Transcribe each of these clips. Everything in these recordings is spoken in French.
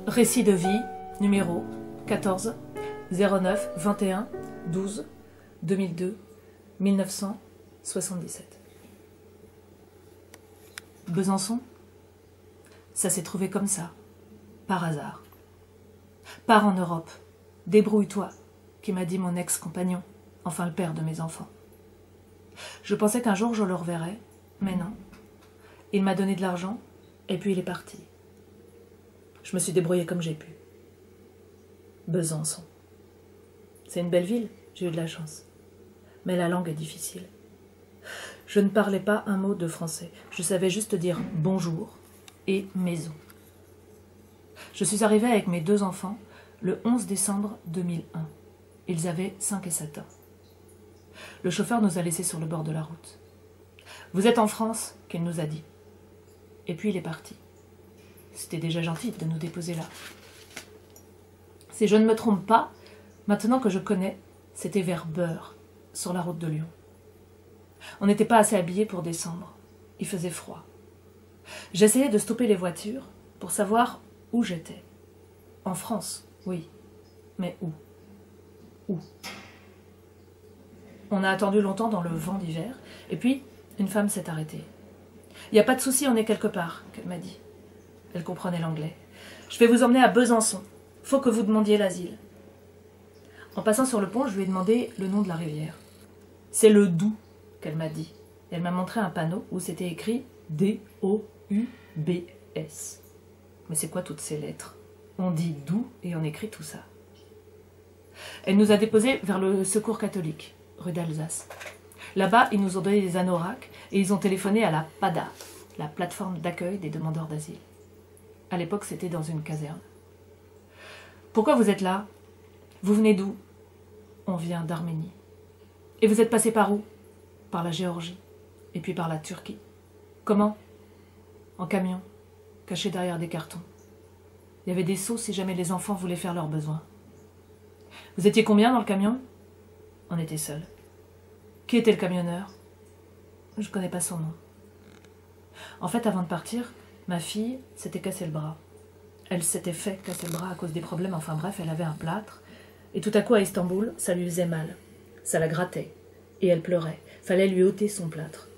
Récit de vie, numéro 14 09 21 12 2002 1977. Besançon, ça s'est trouvé comme ça, par hasard. Pars en Europe, débrouille-toi, qui m'a dit mon ex-compagnon, enfin le père de mes enfants. Je pensais qu'un jour je le reverrais, mais non. Il m'a donné de l'argent, et puis il est parti. Je me suis débrouillée comme j'ai pu. Besançon. C'est une belle ville, j'ai eu de la chance. Mais la langue est difficile. Je ne parlais pas un mot de français. Je savais juste dire bonjour et maison. Je suis arrivée avec mes 2 enfants le 11 décembre 2001. Ils avaient 5 et 7 ans. Le chauffeur nous a laissés sur le bord de la route. « Vous êtes en France ?» qu'il nous a dit. Et puis il est parti. C'était déjà gentil de nous déposer là. Si je ne me trompe pas, maintenant que je connais, c'était vers Beure, sur la route de Lyon. On n'était pas assez habillés pour descendre. Il faisait froid. J'essayais de stopper les voitures pour savoir où j'étais. En France, oui. Mais où? Où? On a attendu longtemps dans le vent d'hiver, et puis une femme s'est arrêtée. « Il n'y a pas de souci, on est quelque part », qu'elle m'a dit. Elle comprenait l'anglais. « Je vais vous emmener à Besançon. Faut que vous demandiez l'asile. » En passant sur le pont, je lui ai demandé le nom de la rivière. « C'est le Doubs », qu'elle m'a dit. Elle m'a montré un panneau où c'était écrit D-O-U-B-S. Mais c'est quoi toutes ces lettres? On dit Doubs et on écrit tout ça. Elle nous a déposés vers le Secours catholique, rue d'Alsace. Là-bas, ils nous ont donné des anoraks et ils ont téléphoné à la PADA, la plateforme d'accueil des demandeurs d'asile. À l'époque, c'était dans une caserne. « Pourquoi vous êtes là? Vous venez d'où? » On vient d'Arménie. « Et vous êtes passé par où? » Par la Géorgie, et puis par la Turquie. « Comment? » En camion, caché derrière des cartons. Il y avait des seaux si jamais les enfants voulaient faire leurs besoins. « Vous étiez combien dans le camion? » On était seuls. Qui était le camionneur? Je ne connais pas son nom. En fait, avant de partir, ma fille s'était cassé le bras. Elle s'était fait casser le bras à cause des problèmes, enfin bref, elle avait un plâtre. Et tout à coup, à Istanbul, ça lui faisait mal. Ça la grattait. Et elle pleurait. Fallait lui ôter son plâtre.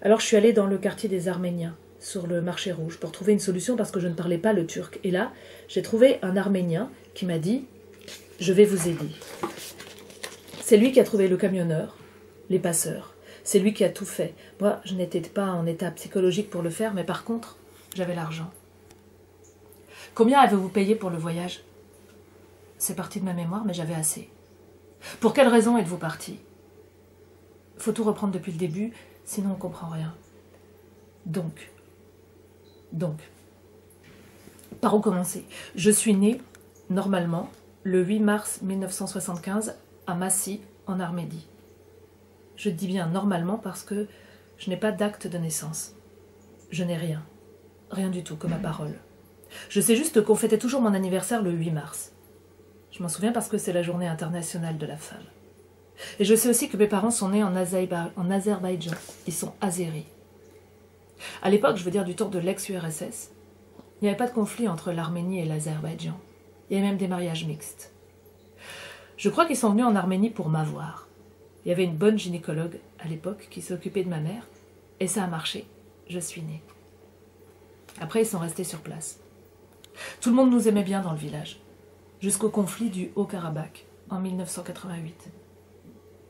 Alors je suis allée dans le quartier des Arméniens, sur le marché rouge, pour trouver une solution parce que je ne parlais pas le turc. Et là, j'ai trouvé un Arménien qui m'a dit « Je vais vous aider ». C'est lui qui a trouvé le camionneur, les passeurs. C'est lui qui a tout fait. Moi, je n'étais pas en état psychologique pour le faire, mais par contre, j'avais l'argent. Combien avez-vous payé pour le voyage? C'est parti de ma mémoire, mais j'avais assez. Pour quelle raison êtes-vous parti? Faut tout reprendre depuis le début, sinon on ne comprend rien. Donc, par où commencer? Je suis née, normalement, le 8 mars 1975, à Massy, en Arménie. Je dis bien normalement parce que je n'ai pas d'acte de naissance. Je n'ai rien. Rien du tout, que ma parole. Je sais juste qu'on fêtait toujours mon anniversaire le 8 mars. Je m'en souviens parce que c'est la journée internationale de la femme. Et je sais aussi que mes parents sont nés en Azerbaïdjan. Ils sont azéris. À l'époque, je veux dire du temps de l'ex-URSS, il n'y avait pas de conflit entre l'Arménie et l'Azerbaïdjan. Il y avait même des mariages mixtes. Je crois qu'ils sont venus en Arménie pour m'avoir. Il y avait une bonne gynécologue à l'époque qui s'occupait de ma mère, et ça a marché. Je suis née. Après, ils sont restés sur place. Tout le monde nous aimait bien dans le village, jusqu'au conflit du Haut-Karabakh en 1988.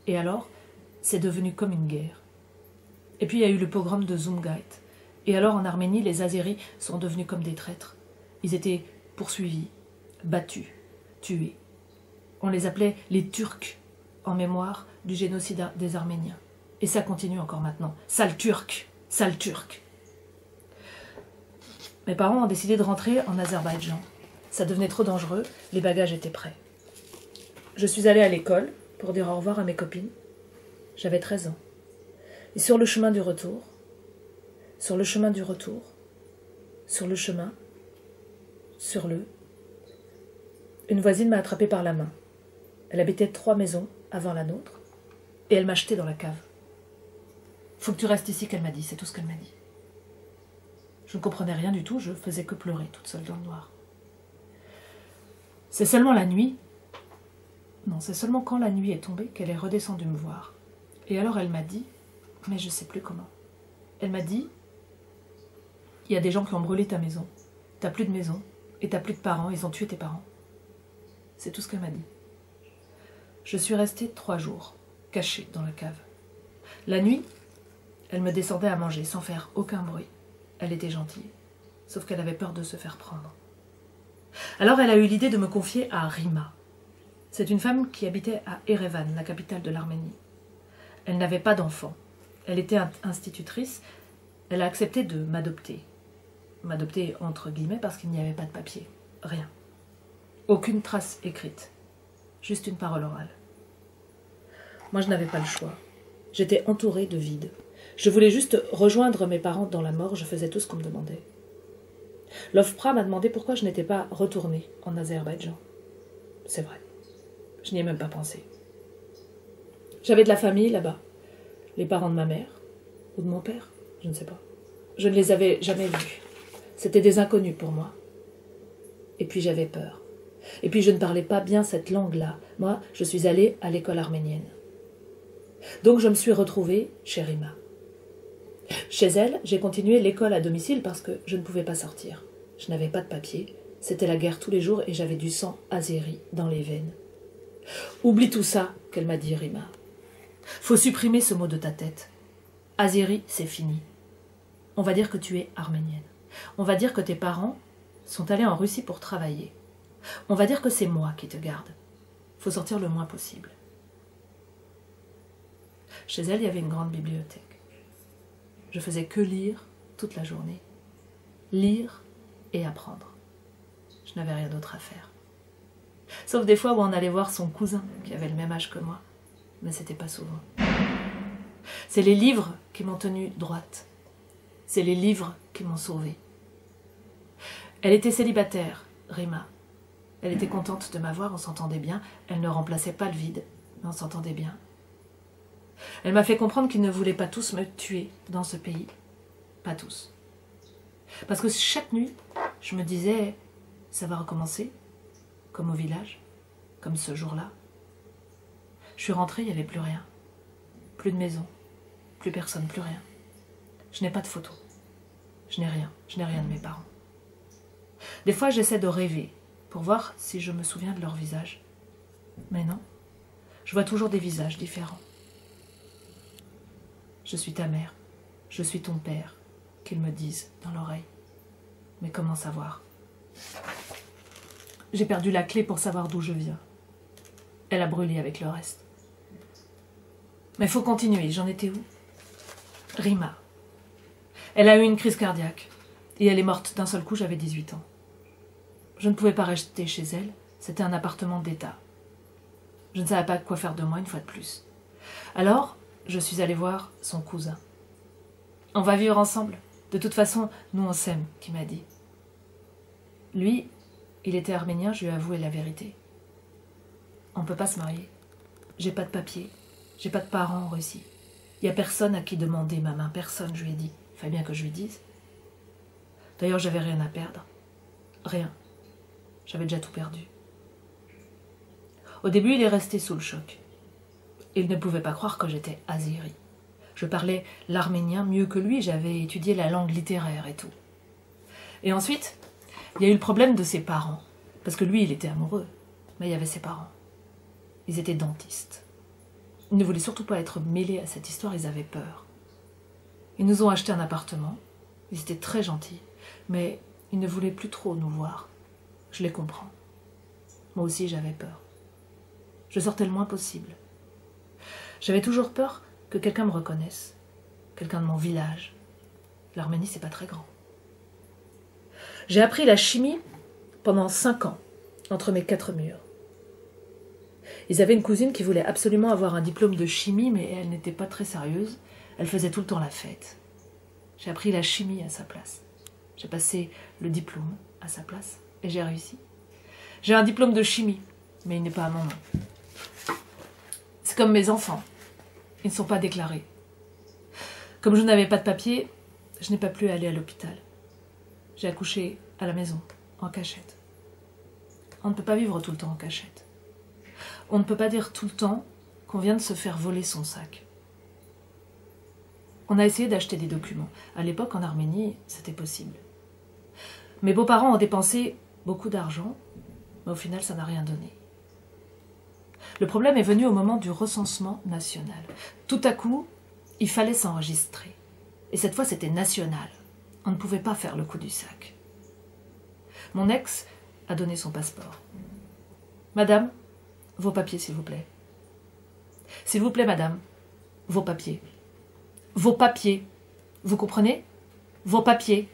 Et alors, c'est devenu comme une guerre. Et puis il y a eu le pogrom de Zumgait. Et alors en Arménie, les Azéris sont devenus comme des traîtres. Ils étaient poursuivis, battus, tués. On les appelait les Turcs, en mémoire du génocide des Arméniens. Et ça continue encore maintenant. Sale Turc, sale Turc. Mes parents ont décidé de rentrer en Azerbaïdjan. Ça devenait trop dangereux, les bagages étaient prêts. Je suis allée à l'école pour dire au revoir à mes copines. J'avais 13 ans. Et sur le chemin du retour, une voisine m'a attrapée par la main. Elle habitait 3 maisons avant la nôtre, et elle m'a jeté dans la cave. « Faut que tu restes ici », qu'elle m'a dit, c'est tout ce qu'elle m'a dit. Je ne comprenais rien du tout, je faisais que pleurer, toute seule dans le noir. C'est seulement la nuit, non, c'est seulement quand la nuit est tombée qu'elle est redescendue me voir. Et alors elle m'a dit, mais je ne sais plus comment, elle m'a dit, il y a des gens qui ont brûlé ta maison, t'as plus de maison, et t'as plus de parents, ils ont tué tes parents. C'est tout ce qu'elle m'a dit. Je suis restée 3 jours, cachée dans la cave. La nuit, elle me descendait à manger sans faire aucun bruit. Elle était gentille, sauf qu'elle avait peur de se faire prendre. Alors elle a eu l'idée de me confier à Rima. C'est une femme qui habitait à Erevan, la capitale de l'Arménie. Elle n'avait pas d'enfant. Elle était institutrice. Elle a accepté de m'adopter. M'adopter entre guillemets parce qu'il n'y avait pas de papier. Rien. Aucune trace écrite. Juste une parole orale. Moi, je n'avais pas le choix. J'étais entourée de vide. Je voulais juste rejoindre mes parents dans la mort. Je faisais tout ce qu'on me demandait. L'OFPRA m'a demandé pourquoi je n'étais pas retournée en Azerbaïdjan. C'est vrai. Je n'y ai même pas pensé. J'avais de la famille là-bas. Les parents de ma mère. Ou de mon père. Je ne sais pas. Je ne les avais jamais vus. C'était des inconnus pour moi. Et puis j'avais peur. Et puis je ne parlais pas bien cette langue-là. Moi, je suis allée à l'école arménienne. Donc je me suis retrouvée chez Rima. Chez elle, j'ai continué l'école à domicile parce que je ne pouvais pas sortir. Je n'avais pas de papier. C'était la guerre tous les jours et j'avais du sang azéri dans les veines. Oublie tout ça, qu'elle m'a dit Rima. Faut supprimer ce mot de ta tête. Azéri, c'est fini. On va dire que tu es arménienne. On va dire que tes parents sont allés en Russie pour travailler. On va dire que c'est moi qui te garde. Faut sortir le moins possible. Chez elle, il y avait une grande bibliothèque. Je faisais que lire toute la journée. Lire et apprendre. Je n'avais rien d'autre à faire. Sauf des fois où on allait voir son cousin, qui avait le même âge que moi. Mais c'était pas souvent. C'est les livres qui m'ont tenue droite. C'est les livres qui m'ont sauvée. Elle était célibataire, Rima. Elle était contente de m'avoir, on s'entendait bien. Elle ne remplaçait pas le vide, mais on s'entendait bien. Elle m'a fait comprendre qu'ils ne voulaient pas tous me tuer dans ce pays. Pas tous. Parce que chaque nuit, je me disais, ça va recommencer, comme au village, comme ce jour-là. Je suis rentrée, il n'y avait plus rien. Plus de maison, plus personne, plus rien. Je n'ai pas de photos. Je n'ai rien de mes parents. Des fois, j'essaie de rêver pour voir si je me souviens de leur visage. Mais non, je vois toujours des visages différents. Je suis ta mère, je suis ton père, qu'ils me disent dans l'oreille. Mais comment savoir? J'ai perdu la clé pour savoir d'où je viens. Elle a brûlé avec le reste. Mais il faut continuer, j'en étais où? Rima. Elle a eu une crise cardiaque et elle est morte d'un seul coup, j'avais 18 ans. Je ne pouvais pas rester chez elle, c'était un appartement d'État. Je ne savais pas quoi faire de moi une fois de plus. Alors, je suis allée voir son cousin. On va vivre ensemble. De toute façon, nous on s'aime, qui m'a dit. Lui, il était arménien, je lui ai avoué la vérité. On ne peut pas se marier. J'ai pas de papier, j'ai pas de parents en Russie. Il n'y a personne à qui demander ma main, personne, je lui ai dit. Il fallait bien que je lui dise. D'ailleurs, j'avais rien à perdre. Rien. J'avais déjà tout perdu. Au début, il est resté sous le choc. Il ne pouvait pas croire que j'étais azéri. Je parlais l'arménien mieux que lui, j'avais étudié la langue littéraire et tout. Et ensuite, il y a eu le problème de ses parents. Parce que lui, il était amoureux. Mais il y avait ses parents. Ils étaient dentistes. Ils ne voulaient surtout pas être mêlés à cette histoire, ils avaient peur. Ils nous ont acheté un appartement. Ils étaient très gentils. Mais ils ne voulaient plus trop nous voir. Je les comprends. Moi aussi, j'avais peur. Je sortais le moins possible. J'avais toujours peur que quelqu'un me reconnaisse. Quelqu'un de mon village. L'Arménie, c'est pas très grand. J'ai appris la chimie pendant 5 ans, entre mes 4 murs. Ils avaient une cousine qui voulait absolument avoir un diplôme de chimie, mais elle n'était pas très sérieuse. Elle faisait tout le temps la fête. J'ai appris la chimie à sa place. J'ai passé le diplôme à sa place et j'ai réussi. J'ai un diplôme de chimie, mais il n'est pas à mon nom. C'est comme mes enfants. Ils ne sont pas déclarés. Comme je n'avais pas de papier, je n'ai pas pu aller à l'hôpital. J'ai accouché à la maison, en cachette. On ne peut pas vivre tout le temps en cachette. On ne peut pas dire tout le temps qu'on vient de se faire voler son sac. On a essayé d'acheter des documents. À l'époque, en Arménie, c'était possible. Mes beaux-parents ont dépensé beaucoup d'argent, mais au final, ça n'a rien donné. Le problème est venu au moment du recensement national. Tout à coup, il fallait s'enregistrer. Et cette fois, c'était national. On ne pouvait pas faire le coup du sac. Mon ex a donné son passeport. Madame, vos papiers, s'il vous plaît. S'il vous plaît, madame, vos papiers. Vos papiers. Vous comprenez? Vos papiers.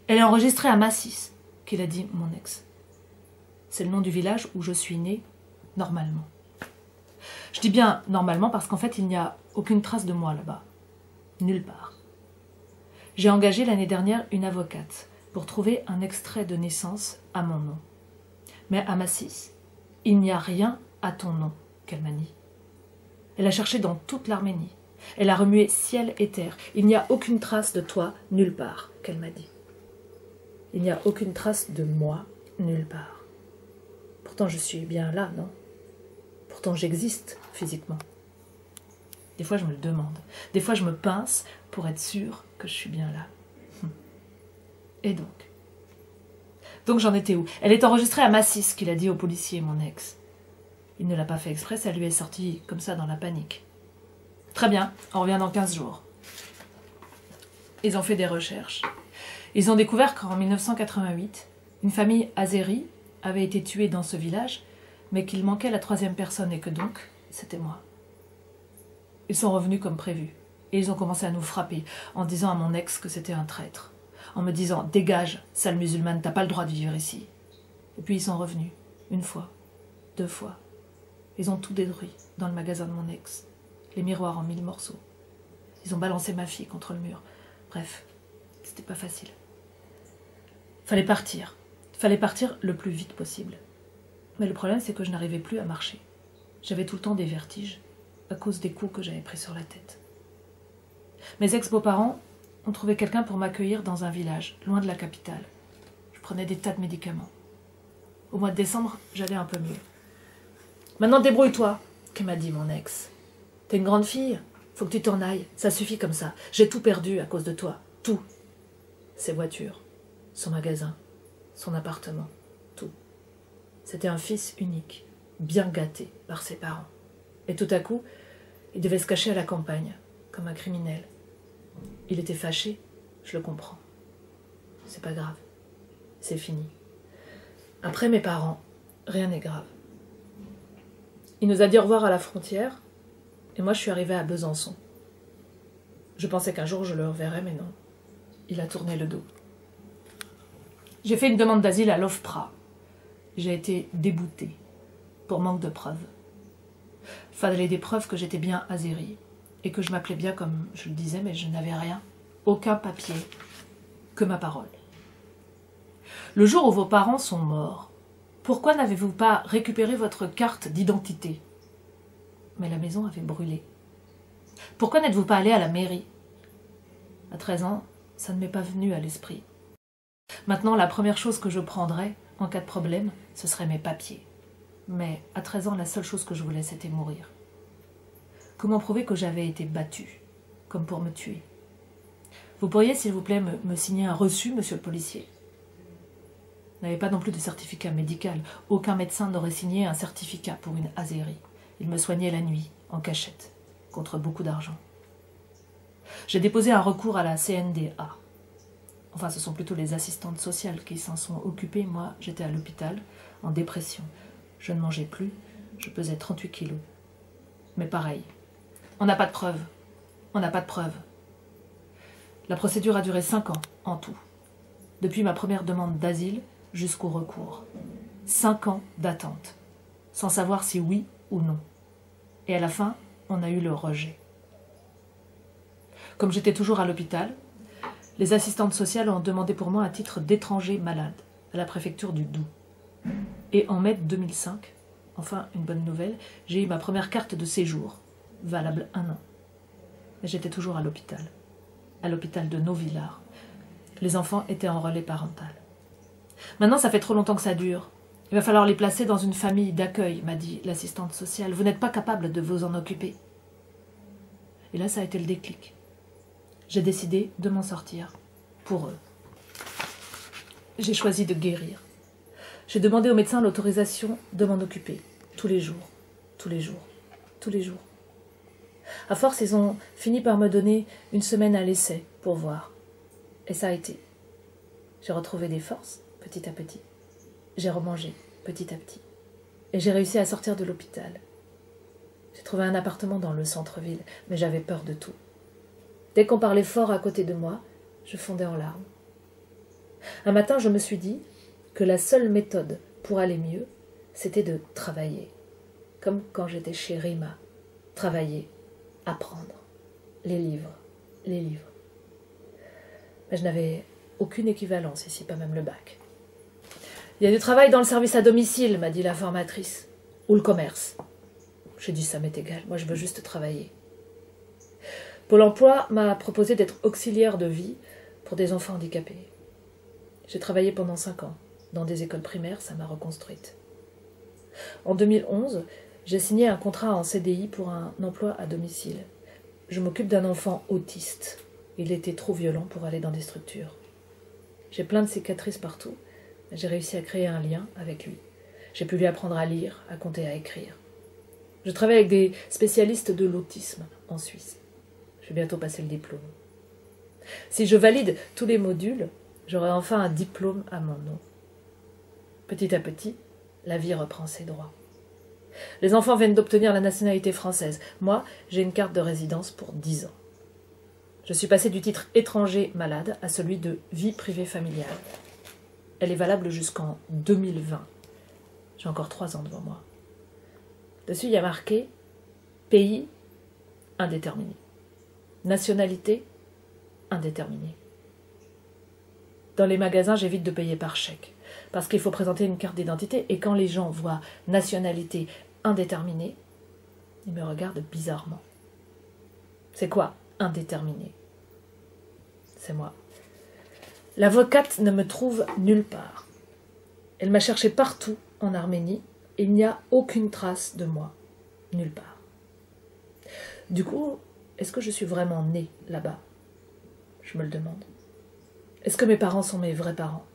Elle est enregistrée à Massis, qu'il a dit mon ex. C'est le nom du village où je suis née, normalement. Je dis bien normalement parce qu'en fait, il n'y a aucune trace de moi là-bas. Nulle part. J'ai engagé l'année dernière une avocate pour trouver un extrait de naissance à mon nom. Mais à Massis, il n'y a rien à ton nom, qu'elle m'a dit. Elle a cherché dans toute l'Arménie. Elle a remué ciel et terre. Il n'y a aucune trace de toi nulle part, qu'elle m'a dit. Il n'y a aucune trace de moi nulle part. Pourtant, je suis bien là, non? Pourtant, j'existe physiquement. Des fois, je me le demande. Des fois, je me pince pour être sûre que je suis bien là. Et donc? Donc, j'en étais où? Elle est enregistrée à Massis, qu'il a dit au policier, mon ex. Il ne l'a pas fait exprès, ça lui est sorti comme ça dans la panique. Très bien, on revient dans 15 jours. Ils ont fait des recherches. Ils ont découvert qu'en 1988, une famille azérie avait été tuée dans ce village, mais qu'il manquait la troisième personne et que donc, c'était moi. Ils sont revenus comme prévu. Et ils ont commencé à nous frapper en disant à mon ex que c'était un traître. En me disant « Dégage, sale musulmane, t'as pas le droit de vivre ici. » Et puis ils sont revenus, une fois, deux fois. Ils ont tout détruit dans le magasin de mon ex. Les miroirs en 1000 morceaux. Ils ont balancé ma fille contre le mur. Bref, c'était pas facile. Fallait partir. Fallait partir le plus vite possible. Mais le problème, c'est que je n'arrivais plus à marcher. J'avais tout le temps des vertiges à cause des coups que j'avais pris sur la tête. Mes ex-beaux-parents ont trouvé quelqu'un pour m'accueillir dans un village, loin de la capitale. Je prenais des tas de médicaments. Au mois de décembre, j'allais un peu mieux. « Maintenant, débrouille-toi », que m'a dit mon ex. « T'es une grande fille, faut que tu t'en ailles, ça suffit comme ça. J'ai tout perdu à cause de toi, tout. Ses voitures, son magasin, son appartement, tout. C'était un fils unique, bien gâté par ses parents. Et tout à coup, il devait se cacher à la campagne, comme un criminel. Il était fâché, je le comprends. C'est pas grave, c'est fini. Après mes parents, rien n'est grave. Il nous a dit au revoir à la frontière, et moi je suis arrivée à Besançon. Je pensais qu'un jour je le reverrais, mais non. Il a tourné le dos. J'ai fait une demande d'asile à l'OFPRA. J'ai été déboutée, pour manque de preuves. Fallait des preuves que j'étais bien azérie, et que je m'appelais bien comme je le disais, mais je n'avais rien, aucun papier, que ma parole. Le jour où vos parents sont morts, pourquoi n'avez-vous pas récupéré votre carte d'identité? Mais la maison avait brûlé. Pourquoi n'êtes-vous pas allé à la mairie? À 13 ans, ça ne m'est pas venu à l'esprit. Maintenant, la première chose que je prendrais, en cas de problème, ce serait mes papiers. Mais à 13 ans, la seule chose que je voulais, c'était mourir. Comment prouver que j'avais été battue, comme pour me tuer? Vous pourriez, s'il vous plaît, me signer un reçu, monsieur le policier? Vous n'avez pas non plus de certificat médical. Aucun médecin n'aurait signé un certificat pour une azérie. Il me soignait la nuit, en cachette, contre beaucoup d'argent. J'ai déposé un recours à la CNDA. Enfin, ce sont plutôt les assistantes sociales qui s'en sont occupées. Moi, j'étais à l'hôpital, en dépression. Je ne mangeais plus, je pesais 38 kilos. Mais pareil, on n'a pas de preuves. On n'a pas de preuves. La procédure a duré 5 ans, en tout. Depuis ma première demande d'asile jusqu'au recours. 5 ans d'attente, sans savoir si oui ou non. Et à la fin, on a eu le rejet. Comme j'étais toujours à l'hôpital, les assistantes sociales ont demandé pour moi un titre d'étranger malade à la préfecture du Doubs. Et en mai 2005, enfin une bonne nouvelle, j'ai eu ma première carte de séjour, valable 1 an. Mais j'étais toujours à l'hôpital de Novillars. Les enfants étaient en relais parental. Maintenant, ça fait trop longtemps que ça dure. Il va falloir les placer dans une famille d'accueil, m'a dit l'assistante sociale. Vous n'êtes pas capable de vous en occuper. Et là, ça a été le déclic. J'ai décidé de m'en sortir. Pour eux. J'ai choisi de guérir. J'ai demandé au médecin l'autorisation de m'en occuper. Tous les jours. Tous les jours. Tous les jours. À force, ils ont fini par me donner une semaine à l'essai pour voir. Et ça a été. J'ai retrouvé des forces, petit à petit. J'ai remangé, petit à petit. Et j'ai réussi à sortir de l'hôpital. J'ai trouvé un appartement dans le centre-ville, mais j'avais peur de tout. Dès qu'on parlait fort à côté de moi, je fondais en larmes. Un matin, je me suis dit que la seule méthode pour aller mieux, c'était de travailler. Comme quand j'étais chez Rima. Travailler, apprendre. Les livres, les livres. Mais je n'avais aucune équivalence ici, pas même le bac. Il y a du travail dans le service à domicile, m'a dit la formatrice. Ou le commerce. J'ai dit, ça m'est égal, moi je veux juste travailler. Pôle emploi m'a proposé d'être auxiliaire de vie pour des enfants handicapés. J'ai travaillé pendant 5 ans. Dans des écoles primaires, ça m'a reconstruite. En 2011, j'ai signé un contrat en CDI pour un emploi à domicile. Je m'occupe d'un enfant autiste. Il était trop violent pour aller dans des structures. J'ai plein de cicatrices partout. J'ai réussi à créer un lien avec lui. J'ai pu lui apprendre à lire, à compter, à écrire. Je travaille avec des spécialistes de l'autisme en Suisse. Je vais bientôt passer le diplôme. Si je valide tous les modules, j'aurai enfin un diplôme à mon nom. Petit à petit, la vie reprend ses droits. Les enfants viennent d'obtenir la nationalité française. Moi, j'ai une carte de résidence pour 10 ans. Je suis passée du titre étranger malade à celui de vie privée familiale. Elle est valable jusqu'en 2020. J'ai encore 3 ans devant moi. Dessus, il y a marqué pays indéterminé. Nationalité indéterminée. Dans les magasins, j'évite de payer par chèque. Parce qu'il faut présenter une carte d'identité. Et quand les gens voient nationalité indéterminée, ils me regardent bizarrement. C'est quoi indéterminé? C'est moi. L'avocate ne me trouve nulle part. Elle m'a cherché partout en Arménie et il n'y a aucune trace de moi. Nulle part. Du coup, est-ce que je suis vraiment née là-bas? Je me le demande. Est-ce que mes parents sont mes vrais parents?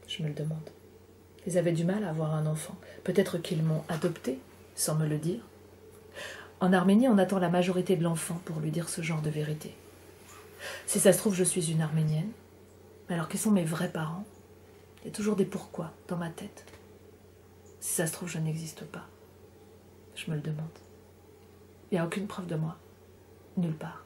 Je me le demande. Ils avaient du mal à avoir un enfant. Peut-être qu'ils m'ont adopté, sans me le dire. En Arménie, on attend la majorité de l'enfant pour lui dire ce genre de vérité. Si ça se trouve, je suis une Arménienne. Mais alors, qui sont mes vrais parents? Il y a toujours des pourquoi dans ma tête. Si ça se trouve, je n'existe pas. Je me le demande. Il n'y a aucune preuve de moi. Nulle part.